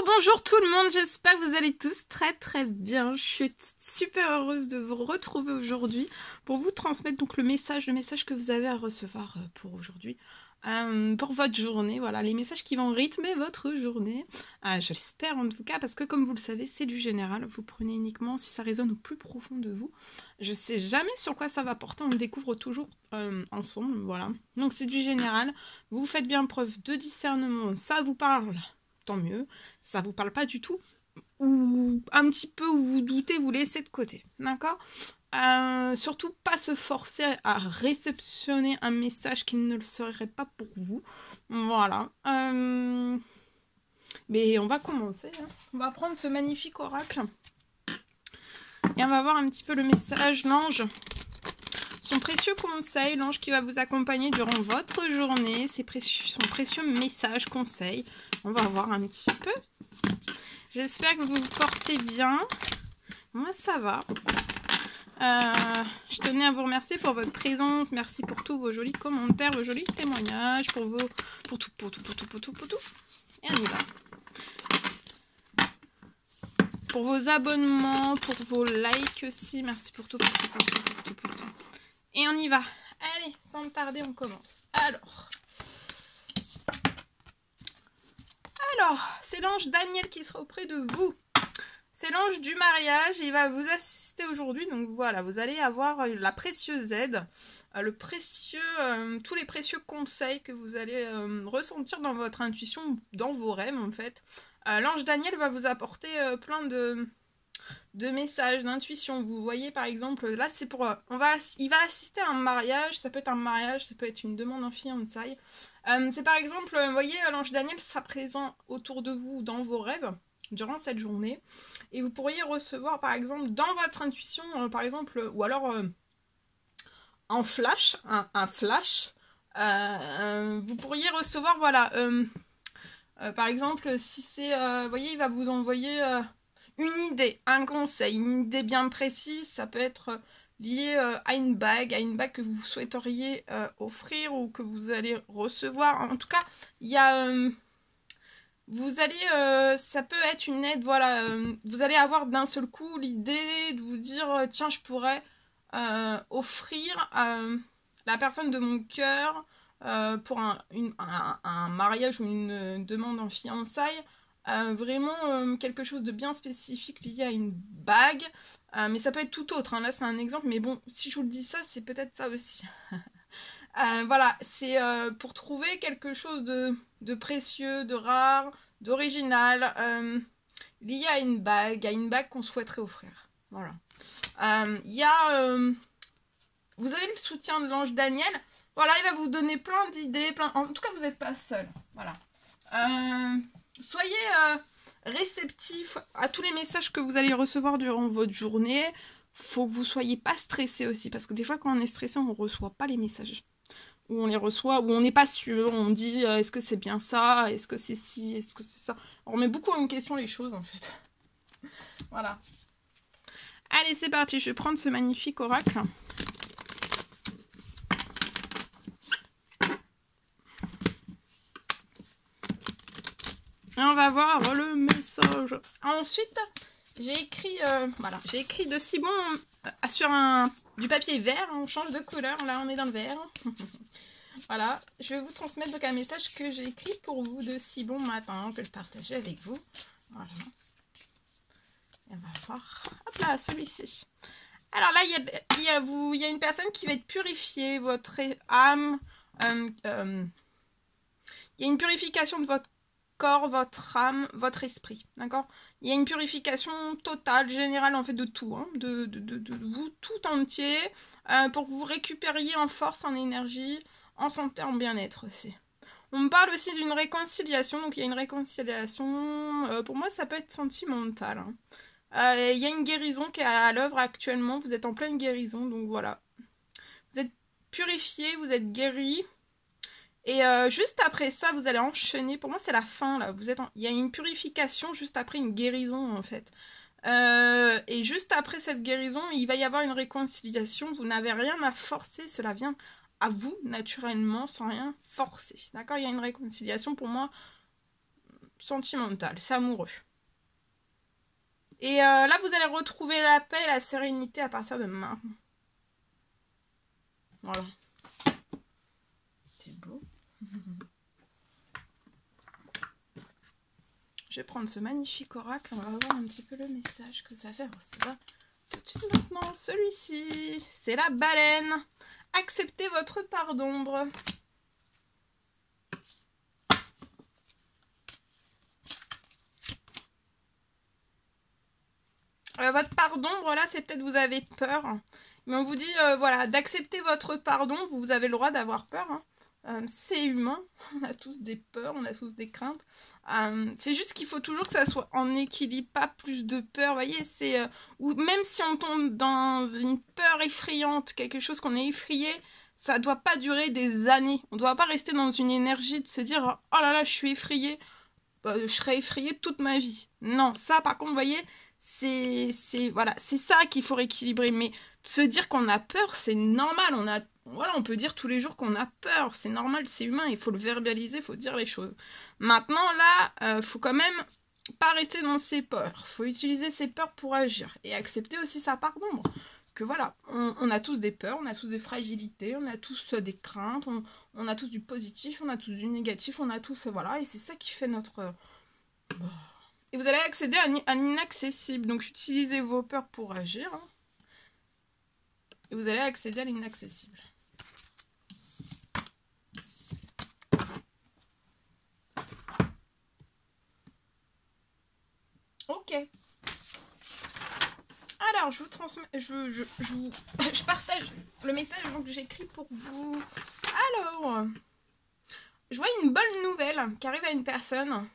Bonjour tout le monde, j'espère que vous allez tous très bien. Je suis super heureuse de vous retrouver aujourd'hui pour vous transmettre donc le message que vous avez à recevoir pour aujourd'hui, pour votre journée. Voilà, les messages qui vont rythmer votre journée. Je l'espère en tout cas, parce que comme vous le savez, c'est du général. Vous prenez uniquement si ça résonne au plus profond de vous. Je sais jamais sur quoi ça va porter, on le découvre toujours ensemble, voilà. Donc c'est du général, vous faites bien preuve de discernement, ça vous parle, tant mieux. Ça vous parle pas du tout, ou un petit peu où vous doutez, vous laissez de côté, d'accord? Surtout pas se forcer à réceptionner un message qui ne le serait pas pour vous. Voilà. Mais on va commencer, hein. On va prendre ce magnifique oracle et on va voir un petit peu le message, l'ange. Son précieux conseil, l'ange qui va vous accompagner durant votre journée, son précieux message, conseil. On va voir un petit peu. J'espère que vous vous portez bien. Moi, ça va. Je tenais à vous remercier pour votre présence. Merci pour tous vos jolis commentaires, vos jolis témoignages, pour tout. Et on y va. Pour vos abonnements, pour vos likes aussi. Merci pour tout. Et on y va. Allez, sans tarder, on commence. Alors, c'est l'ange Daniel qui sera auprès de vous. C'est l'ange du mariage. Il va vous assister aujourd'hui. Donc voilà, vous allez avoir la précieuse aide, tous les précieux conseils que vous allez ressentir dans votre intuition, dans vos rêves en fait. L'ange Daniel va vous apporter plein de messages, d'intuition. Vous voyez par exemple, là c'est pour... il va assister à un mariage, ça peut être un mariage, ça peut être une demande en fiançailles. C'est par exemple, vous voyez, l'ange Daniel sera présent autour de vous dans vos rêves durant cette journée. Et vous pourriez recevoir par exemple dans votre intuition, par exemple, ou alors en flash, un flash, vous pourriez recevoir, voilà, par exemple, si c'est, vous voyez, il va vous envoyer... une idée, un conseil, une idée bien précise, ça peut être lié à une bague que vous souhaiteriez offrir ou que vous allez recevoir. En tout cas, il y a... ça peut être une aide, voilà, vous allez avoir d'un seul coup l'idée de vous dire, tiens, je pourrais offrir la personne de mon cœur pour un mariage ou une demande en fiançailles. Vraiment quelque chose de bien spécifique lié à une bague, mais ça peut être tout autre, hein. Là c'est un exemple, mais bon, si je vous le dis ça, c'est peut-être ça aussi. Voilà, c'est pour trouver quelque chose de précieux, de rare, d'original, lié à une bague qu'on souhaiterait offrir. Voilà. Vous avez le soutien de l'ange Daniel. Voilà, il va vous donner plein d'idées, en tout cas vous n'êtes pas seul. Voilà. Soyez réceptif à tous les messages que vous allez recevoir durant votre journée. Faut que vous soyez pas stressé aussi, parce que des fois quand on est stressé, on ne reçoit pas les messages. Ou on les reçoit, ou on n'est pas sûr, on dit est-ce que c'est bien ça, est-ce que c'est ci, est-ce que c'est ça. On remet beaucoup en question les choses en fait. Voilà. Allez, c'est parti, je vais prendre ce magnifique oracle. Et on va voir le message. Ensuite, j'ai écrit, voilà, j'ai écrit de si bon sur du papier vert. On change de couleur, là on est dans le vert. Voilà, je vais vous transmettre donc un message que j'ai écrit pour vous de si bon matin, que je partageais avec vous. Voilà. Et on va voir. Hop là, celui-ci. Alors là, il y a une personne qui va être purifiée, votre âme. Il y a une purification de votre corps, votre âme, votre esprit, d'accord? Il y a une purification totale, générale en fait de tout, hein, de vous tout entier, pour que vous récupériez en force, en énergie, en santé, en bien-être aussi. On me parle aussi d'une réconciliation, donc il y a une réconciliation, pour moi ça peut être sentimental, hein. Il y a une guérison qui est à l'œuvre actuellement, vous êtes en pleine guérison, donc voilà. Vous êtes purifié, vous êtes guéri. Et juste après ça, vous allez enchaîner. Pour moi, c'est la fin, là. Il y a une purification juste après une guérison, en fait. Et juste après cette guérison, il va y avoir une réconciliation. Vous n'avez rien à forcer. Cela vient à vous, naturellement, sans rien forcer. D'accord? Il y a une réconciliation. Pour moi, sentimental, c'est amoureux. Et là, vous allez retrouver la paix et la sérénité à partir de maintenant. Voilà. C'est beau. Je vais prendre ce magnifique oracle. On va voir un petit peu le message que ça fait recevoir tout de suite maintenant. Celui-ci, c'est la baleine. Acceptez votre part d'ombre. Votre part d'ombre, là, c'est peut-être vous avez peur. Mais on vous dit, voilà, d'accepter votre part d'ombre. Vous avez le droit d'avoir peur. Hein. C'est humain. On a tous des peurs, on a tous des craintes. C'est juste qu'il faut toujours que ça soit en équilibre, pas plus de peur. Vous voyez, c'est... ou même si on tombe dans une peur effrayante, quelque chose qu'on est effrayé, ça doit pas durer des années. On doit pas rester dans une énergie de se dire, oh là là, je suis effrayée. Je serai effrayée toute ma vie. Non, ça, par contre, vous voyez... voilà, c'est ça qu'il faut rééquilibrer. Mais se dire qu'on a peur, c'est normal. On peut dire tous les jours qu'on a peur. C'est normal, c'est humain. Il faut le verbaliser, il faut dire les choses. Maintenant, là, faut quand même pas rester dans ses peurs. Faut utiliser ses peurs pour agir. Et accepter aussi sa part d'ombre. Que voilà, on a tous des peurs, on a tous des fragilités, on a tous des craintes, on a tous du positif, on a tous du négatif, on a tous... Voilà, et c'est ça qui fait notre... Et vous allez accéder à l'inaccessible. Donc, utilisez vos peurs pour agir. Hein. Et vous allez accéder à l'inaccessible. Ok. Alors, je vous transmets... Je partage le message que j'écris pour vous. Alors, je vois une bonne nouvelle qui arrive à une personne.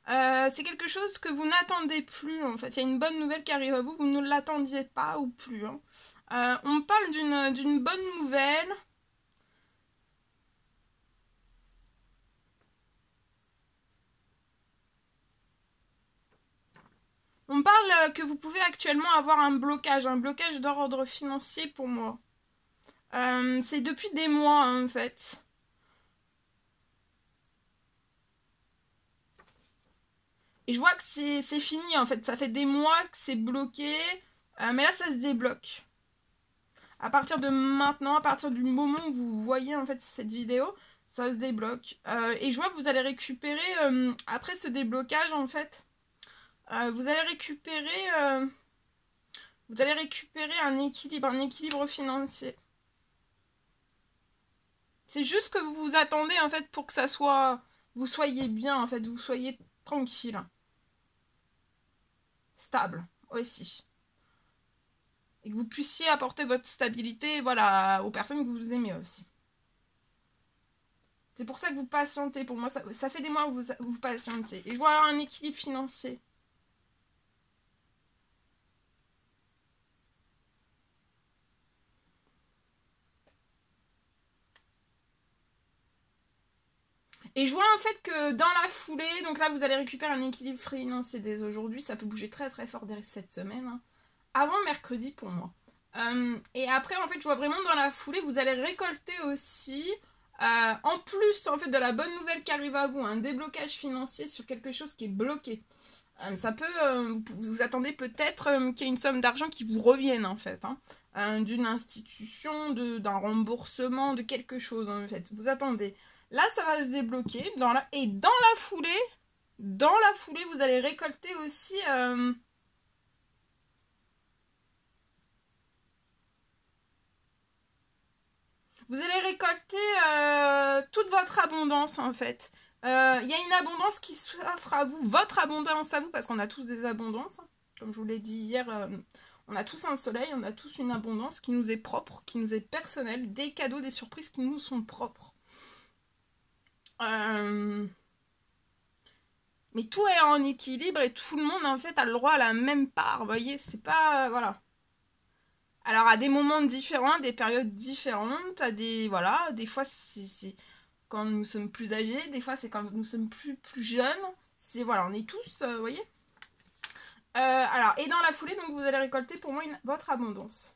C'est quelque chose que vous n'attendez plus, en fait. Il y a une bonne nouvelle qui arrive à vous, vous ne l'attendiez pas ou plus. Hein. On parle d'une bonne nouvelle. On parle que vous pouvez actuellement avoir un blocage d'ordre financier pour moi. C'est depuis des mois, hein, en fait. Et je vois que c'est fini, en fait. Ça fait des mois que c'est bloqué. Mais là, ça se débloque. À partir de maintenant, à partir du moment où vous voyez, en fait, cette vidéo, ça se débloque. Et je vois que vous allez récupérer, après ce déblocage, en fait, vous allez récupérer un équilibre financier. C'est juste que vous vous attendez, en fait, pour que ça soit... Vous soyez bien, en fait, vous soyez tranquille. Stable, aussi. Et que vous puissiez apporter votre stabilité, voilà, aux personnes que vous aimez aussi. C'est pour ça que vous patientez. Pour moi, ça fait des mois que vous patientez. Et je vois un équilibre financier. Et je vois en fait que dans la foulée, donc là vous allez récupérer un équilibre financier dès aujourd'hui, ça peut bouger très très fort dès cette semaine, hein. Avant mercredi pour moi. Et après en fait je vois vraiment dans la foulée, vous allez récolter aussi, en plus en fait de la bonne nouvelle qui arrive à vous, un déblocage financier sur quelque chose qui est bloqué. Ça peut, vous attendez peut-être qu'il y ait une somme d'argent qui vous revienne en fait, hein, d'une institution, d'un remboursement, de quelque chose en fait. Vous attendez. Là, ça va se débloquer. Et dans la foulée, vous allez récolter aussi... Vous allez récolter toute votre abondance, en fait. Il y a une abondance qui s'offre à vous, votre abondance à vous, parce qu'on a tous des abondances. Hein. Comme je vous l'ai dit hier, on a tous un soleil, on a tous une abondance qui nous est propre, qui nous est personnelle, des cadeaux, des surprises qui nous sont propres. Mais tout est en équilibre et tout le monde en fait a le droit à la même part, vous voyez, c'est pas... voilà. Alors à des moments différents, des périodes différentes, à des... voilà, des fois c'est quand nous sommes plus âgés, des fois c'est quand nous sommes plus jeunes, c'est... voilà, on est tous, vous voyez. Alors, et dans la foulée, donc vous allez récolter pour moi votre abondance.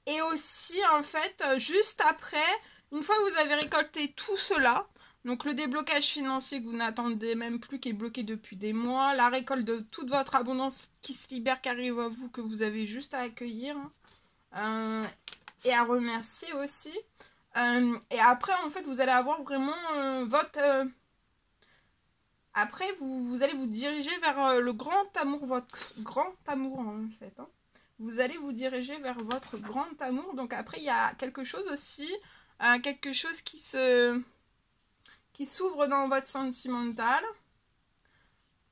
Et aussi, en fait, juste après... Une fois que vous avez récolté tout cela, Donc le déblocage financier que vous n'attendez même plus, qui est bloqué depuis des mois, la récolte de toute votre abondance qui se libère, qui arrive à vous, que vous avez juste à accueillir et à remercier aussi. Et après, en fait, vous allez avoir vraiment votre... Après, vous allez vous diriger vers le grand amour, votre grand amour en fait. Hein. Vous allez vous diriger vers votre grand amour. Donc après, il y a quelque chose aussi, quelque chose qui s'ouvre dans votre sentimental.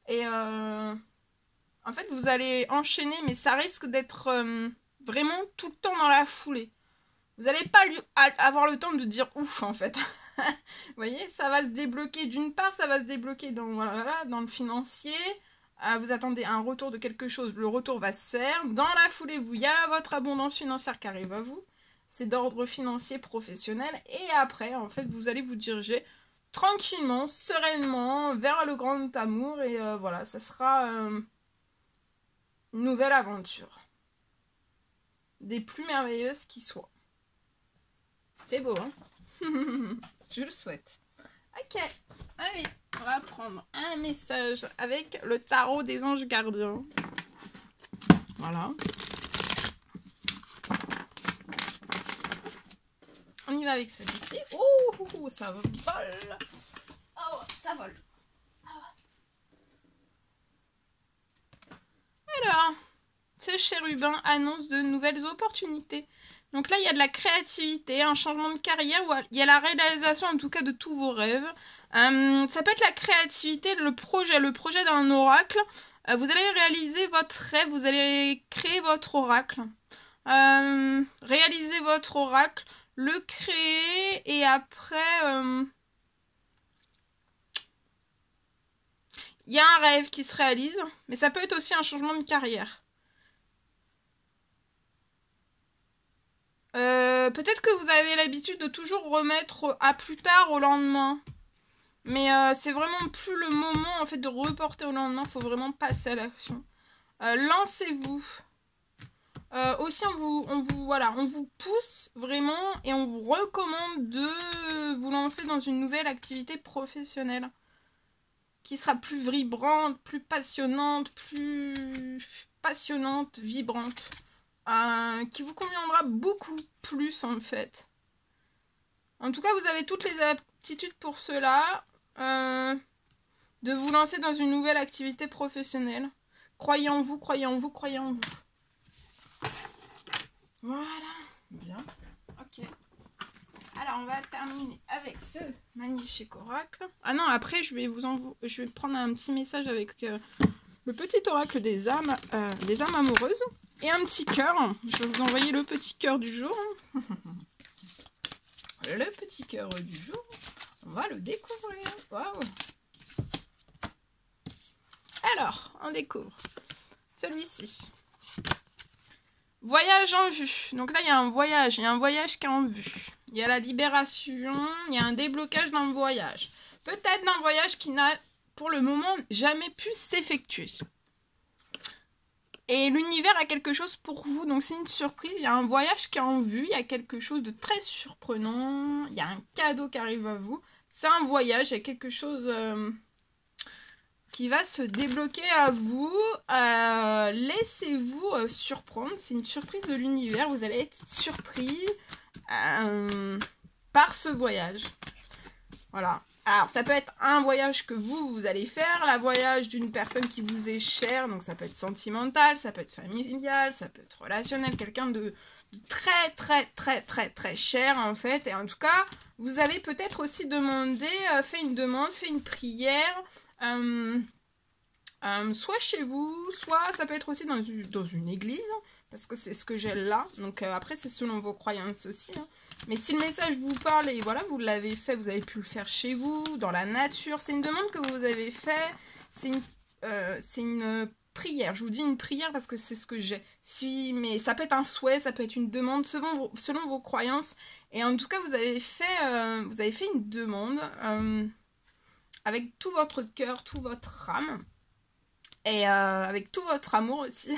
Et en fait, vous allez enchaîner, mais ça risque d'être vraiment tout le temps dans la foulée. Vous n'allez pas avoir le temps de dire ouf, en fait. Vous voyez, ça va se débloquer. D'une part, ça va se débloquer dans le financier. Vous attendez un retour de quelque chose. Le retour va se faire. Dans la foulée, il y a votre abondance financière qui arrive à vous. C'est d'ordre financier, professionnel. Et après, en fait, vous allez vous diriger tranquillement, sereinement, vers le grand amour. Et voilà, ça sera une nouvelle aventure. Des plus merveilleuses qui soient. C'est beau, hein? Je le souhaite. Ok, allez, on va prendre un message avec le tarot des anges gardiens. Voilà. On y va avec celui-ci. Oh, ça vole. Oh, ça vole. Alors, ce chérubin annonce de nouvelles opportunités. Donc là, il y a de la créativité, un changement de carrière, ou il y a la réalisation en tout cas de tous vos rêves. Ça peut être la créativité, le projet d'un oracle. Vous allez réaliser votre rêve, vous allez créer votre oracle. Réaliser votre oracle, le créer et après... il y a un rêve qui se réalise, mais ça peut être aussi un changement de carrière. Peut-être que vous avez l'habitude de toujours remettre à plus tard au lendemain. Mais c'est vraiment plus le moment en fait de reporter au lendemain. Il faut vraiment passer à l'action. Lancez-vous. Aussi on vous pousse vraiment et on vous recommande de vous lancer dans une nouvelle activité professionnelle qui sera plus vibrante, plus passionnante, vibrante. Qui vous conviendra beaucoup plus en fait. En tout cas, vous avez toutes les aptitudes pour cela, de vous lancer dans une nouvelle activité professionnelle. Croyez en vous, croyez en vous, croyez en vous. Voilà, bien. Ok. Alors, on va terminer avec ce magnifique oracle. Ah non, après, je vais prendre un petit message avec le petit oracle des âmes amoureuses. Et un petit cœur. Je vais vous envoyer le petit cœur du jour. Le petit cœur du jour. On va le découvrir. Waouh. Alors, on découvre celui-ci. Voyage en vue. Donc là, il y a un voyage qui est en vue. Il y a la libération. Il y a un déblocage d'un voyage. Peut-être d'un voyage qui n'a, pour le moment, jamais pu s'effectuer. Et l'univers a quelque chose pour vous, donc c'est une surprise. Il y a un voyage qui est en vue, il y a quelque chose de très surprenant, il y a un cadeau qui arrive à vous. C'est un voyage, il y a quelque chose qui va se débloquer à vous. Laissez-vous surprendre, c'est une surprise de l'univers. Vous allez être surpris par ce voyage. Voilà. Alors, ça peut être un voyage que vous allez faire, la voyage d'une personne qui vous est chère, donc ça peut être sentimental, ça peut être familial, ça peut être relationnel, quelqu'un de très, très, très, très, très cher, en fait. Et en tout cas, vous avez peut-être aussi demandé, fait une demande, fait une prière, soit chez vous, soit ça peut être aussi dans une église, parce que c'est ce que j'ai là. Donc après, c'est selon vos croyances aussi, hein. Mais si le message vous parle et voilà, vous l'avez fait, vous avez pu le faire chez vous, dans la nature, c'est une demande que vous avez fait, c'est une prière. Je vous dis une prière parce que c'est ce que j'ai. Mais ça peut être un souhait, ça peut être une demande selon vos croyances. Et en tout cas, vous avez fait une demande avec tout votre cœur, tout votre âme et avec tout votre amour aussi.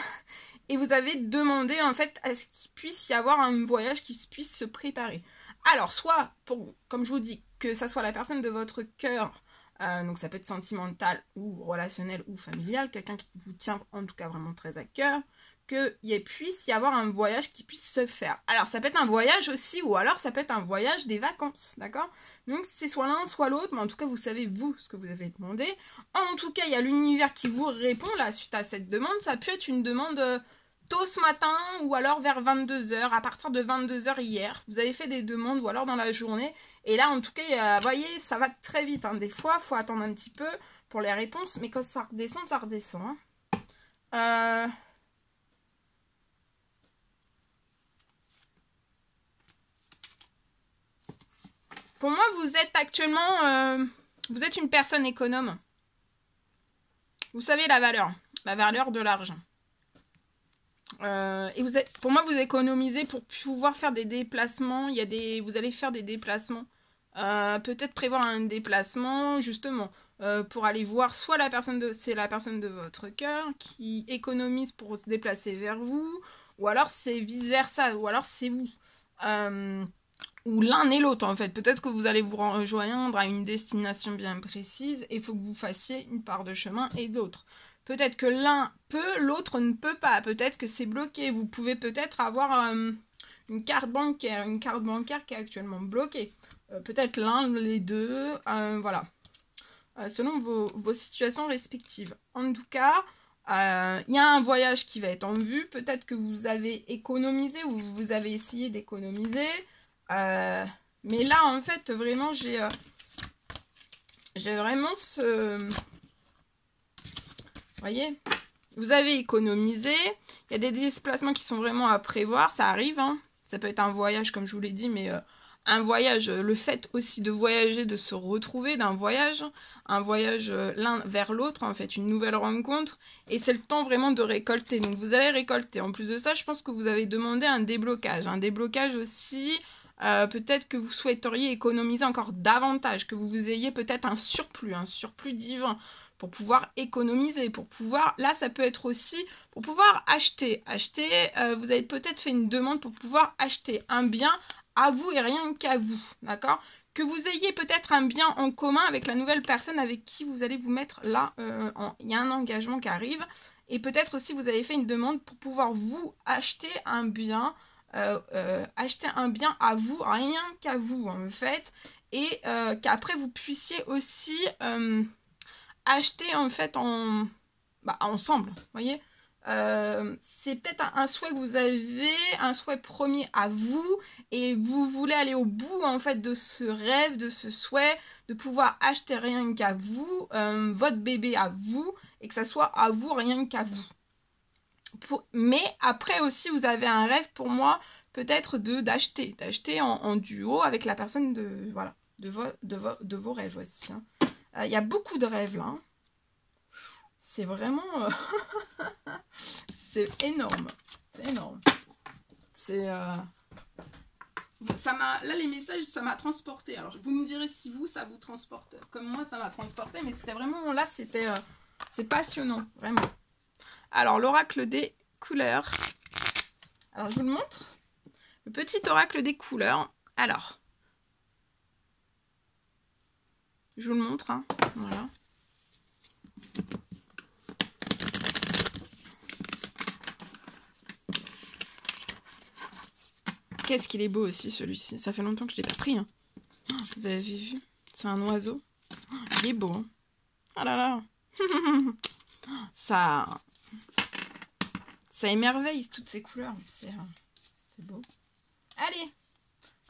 Et vous avez demandé en fait à ce qu'il puisse y avoir un voyage qui puisse se préparer. Alors, soit, comme je vous dis, que ça soit la personne de votre cœur, donc ça peut être sentimental ou relationnel ou familial, quelqu'un qui vous tient en tout cas vraiment très à cœur, qu'il puisse y avoir un voyage qui puisse se faire. Alors ça peut être un voyage aussi, ou alors ça peut être un voyage des vacances, d'accord? Donc c'est soit l'un, soit l'autre, mais en tout cas vous savez vous ce que vous avez demandé. En tout cas il y a l'univers qui vous répond là suite à cette demande. Ça peut être une demande tôt ce matin, ou alors vers 22h, à partir de 22h hier. Vous avez fait des demandes, ou alors dans la journée. Et là en tout cas, vous voyez, ça va très vite, hein. Des fois il faut attendre un petit peu pour les réponses, mais quand ça redescend, ça redescend, hein. Pour moi, vous êtes actuellement... vous êtes une personne économe. Vous savez la valeur de l'argent. Et vous êtes, pour moi, vous économisez pour pouvoir faire des déplacements. Vous allez faire des déplacements. Peut-être prévoir un déplacement, justement, pour aller voir soit c'est la personne de votre cœur qui économise pour se déplacer vers vous, ou alors c'est vice-versa, ou alors c'est vous. Ou l'un et l'autre en fait. Peut-être que vous allez vous rejoindre à une destination bien précise et il faut que vous fassiez une part de chemin et l'autre. Peut-être que l'un peut, l'autre ne peut pas. Peut-être que c'est bloqué. Vous pouvez peut-être avoir une carte bancaire qui est actuellement bloquée. Peut-être l'un, les deux, voilà. Selon vos situations respectives. En tout cas, il y a un voyage qui va être en vue. Peut-être que vous avez économisé ou vous avez essayé d'économiser. Mais là, en fait, vraiment, j'ai vraiment ce... Vous voyez, vous avez économisé. Il y a des déplacements qui sont vraiment à prévoir. Ça arrive, hein. Ça peut être un voyage, comme je vous l'ai dit, mais un voyage, le fait aussi de voyager, de se retrouver d'un voyage, un voyage l'un vers l'autre, en fait, une nouvelle rencontre. Et c'est le temps vraiment de récolter. Donc, vous allez récolter. En plus de ça, je pense que vous avez demandé un déblocage. Un déblocage aussi... peut-être que vous souhaiteriez économiser encore davantage, que vous ayez peut-être un surplus divin pour pouvoir économiser, pour pouvoir, là ça peut être aussi pour pouvoir acheter, vous avez peut-être fait une demande pour pouvoir acheter un bien à vous et rien qu'à vous, d'accord? Que vous ayez peut-être un bien en commun avec la nouvelle personne avec qui vous allez vous mettre là, il y a un engagement qui arrive, et peut-être aussi vous avez fait une demande pour pouvoir vous acheter un bien, acheter un bien à vous, rien qu'à vous en fait, et qu'après vous puissiez aussi acheter en fait ensemble, vous voyez. C'est peut-être un souhait que vous avez, un souhait premier à vous, et vous voulez aller au bout en fait de ce rêve, de ce souhait, de pouvoir acheter rien qu'à vous, votre bébé à vous, et que ça soit à vous, rien qu'à vous. Mais après aussi vous avez un rêve pour moi, peut-être d'acheter en duo avec la personne de vos rêves aussi, hein. Y a beaucoup de rêves là, hein. C'est vraiment c'est énorme, c'est ça m'a, là les messages ça m'a transporté. Alors vous me direz si vous ça vous transporte comme moi ça m'a transporté, mais c'était vraiment là, c'est passionnant vraiment. Alors, l'oracle des couleurs. Alors, je vous le montre. Le petit oracle des couleurs. Alors, je vous le montre, hein. Voilà. Qu'est-ce qu'il est beau aussi, celui-ci. Ça fait longtemps que je ne l'ai pas pris, hein. Vous avez vu? C'est un oiseau. Il est beau, hein. Oh là là. Ça émerveille toutes ces couleurs. C'est beau. Allez,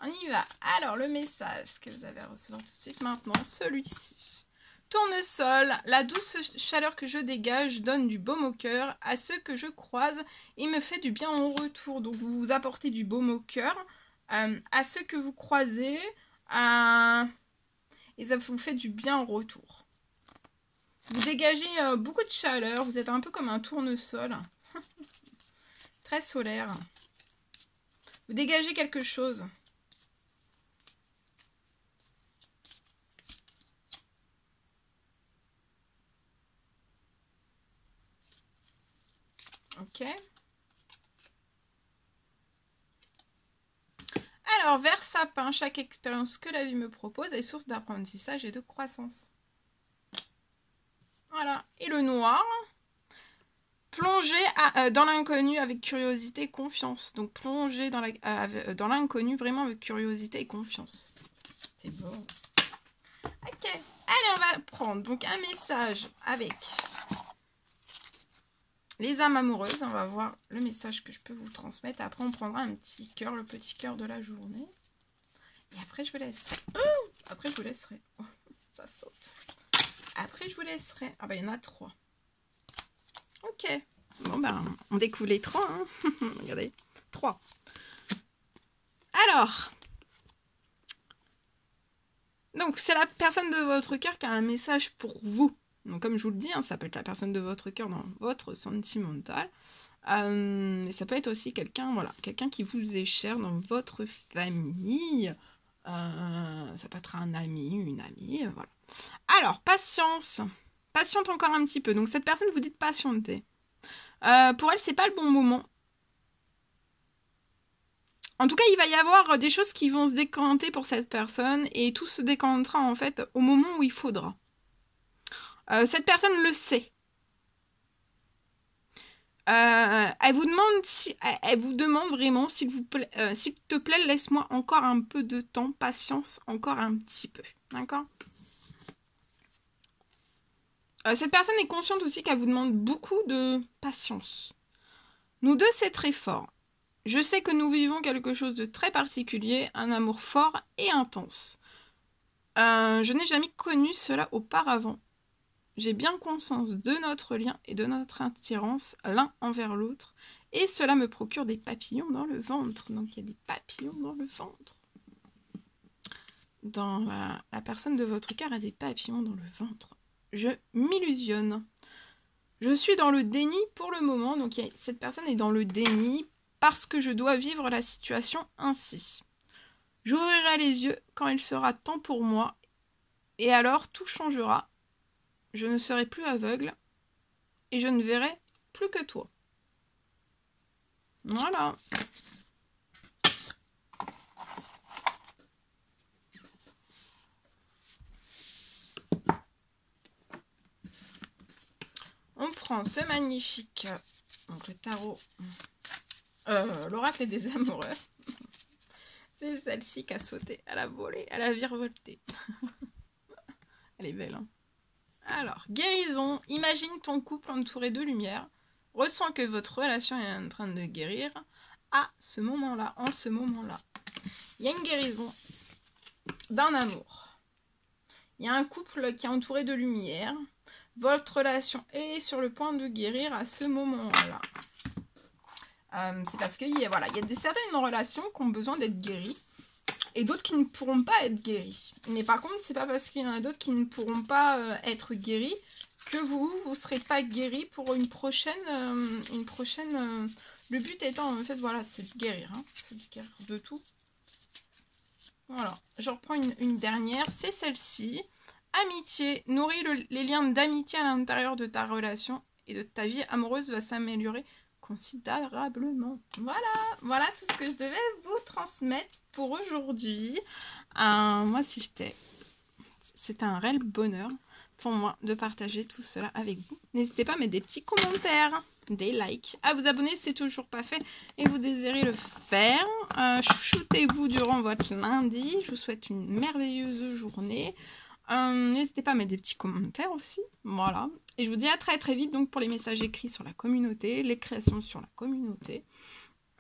on y va. Alors, le message que vous avez à recevoir tout de suite maintenant, celui-ci. Tournesol, la douce chaleur que je dégage donne du baume au cœur à ceux que je croise et me fait du bien en retour. Donc, vous vous apportez du baume au cœur à ceux que vous croisez et ça vous fait du bien en retour. Vous dégagez beaucoup de chaleur, vous êtes un peu comme un tournesol. Très solaire. Vous dégagez quelque chose. Ok. Alors, vert sapin, chaque expérience que la vie me propose est source d'apprentissage et de croissance. Voilà. Et le noir, plonger dans l'inconnu avec curiosité et confiance. Donc, plonger dans l'inconnu vraiment avec curiosité et confiance. C'est bon. Ok. Allez, on va prendre donc un message avec les âmes amoureuses. On va voir le message que je peux vous transmettre. Après, on prendra un petit cœur, le petit cœur de la journée. Et après, je vous laisserai. Après, je vous laisserai. Oh, ça saute. Après, je vous laisserai. Ah, bah, il y en a 3. Ok. Bon, ben, on découvre les 3. Hein. Regardez. 3. Alors. Donc, c'est la personne de votre cœur qui a un message pour vous. Donc, comme je vous le dis, hein, ça peut être la personne de votre cœur dans votre sentimental. Mais ça peut être aussi quelqu'un, voilà, quelqu'un qui vous est cher dans votre famille. Ça peut être un ami, une amie, voilà. Alors, patience. Patiente encore un petit peu. Donc, cette personne, vous dites patienter. Pour elle, c'est pas le bon moment. En tout cas, il va y avoir des choses qui vont se décanter pour cette personne et tout se décantera en fait au moment où il faudra. Cette personne le sait. Elle vous demande vraiment, s'il te plaît, laisse-moi encore un peu de temps, patience, encore un petit peu. D'accord ? Cette personne est consciente aussi qu'elle vous demande beaucoup de patience. Nous deux, c'est très fort. Je sais que nous vivons quelque chose de très particulier, un amour fort et intense. Je n'ai jamais connu cela auparavant. J'ai bien conscience de notre lien et de notre attirance l'un envers l'autre, et cela me procure des papillons dans le ventre. Donc il y a des papillons dans le ventre. Dans la personne de votre cœur a des papillons dans le ventre. Je m'illusionne. Je suis dans le déni pour le moment, donc cette personne est dans le déni parce que je dois vivre la situation ainsi. J'ouvrirai les yeux quand il sera temps pour moi, et alors tout changera. Je ne serai plus aveugle, et je ne verrai plus que toi. Voilà. On prend ce magnifique, donc le tarot, l'oracle des amoureux. C'est celle-ci qui a sauté, elle a volé, elle a virevolté. Elle est belle, hein. Alors, guérison. Imagine ton couple entouré de lumière. Ressens que votre relation est en train de guérir à ce moment-là, en ce moment-là. Il y a une guérison d'un amour. Il y a un couple qui est entouré de lumière. Votre relation est sur le point de guérir à ce moment-là. C'est parce qu'il y a certaines relations qui ont besoin d'être guéries et d'autres qui ne pourront pas être guéries. Mais par contre, c'est pas parce qu'il y en a d'autres qui ne pourront pas être guéries que vous serez pas guéris pour une prochaine. Le but étant, en fait, voilà, c'est de guérir. Hein, c'est de guérir de tout. Voilà. Je reprends une dernière. C'est celle-ci. Amitié. Nourris les liens d'amitié à l'intérieur de ta relation et de ta vie amoureuse va s'améliorer considérablement. Voilà tout ce que je devais vous transmettre pour aujourd'hui. Moi, c'était un réel bonheur pour moi de partager tout cela avec vous. N'hésitez pas à mettre des petits commentaires, des likes, à vous abonner si c'est toujours pas fait et vous désirez le faire. Chouchoutez-vous durant votre lundi. Je vous souhaite une merveilleuse journée. N'hésitez pas à mettre des petits commentaires aussi. Voilà. Et je vous dis à très très vite donc pour les messages écrits sur la communauté, les créations sur la communauté,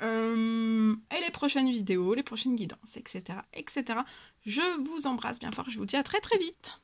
et les prochaines vidéos, les prochaines guidances, etc. etc. Je vous embrasse bien fort. Je vous dis à très très vite.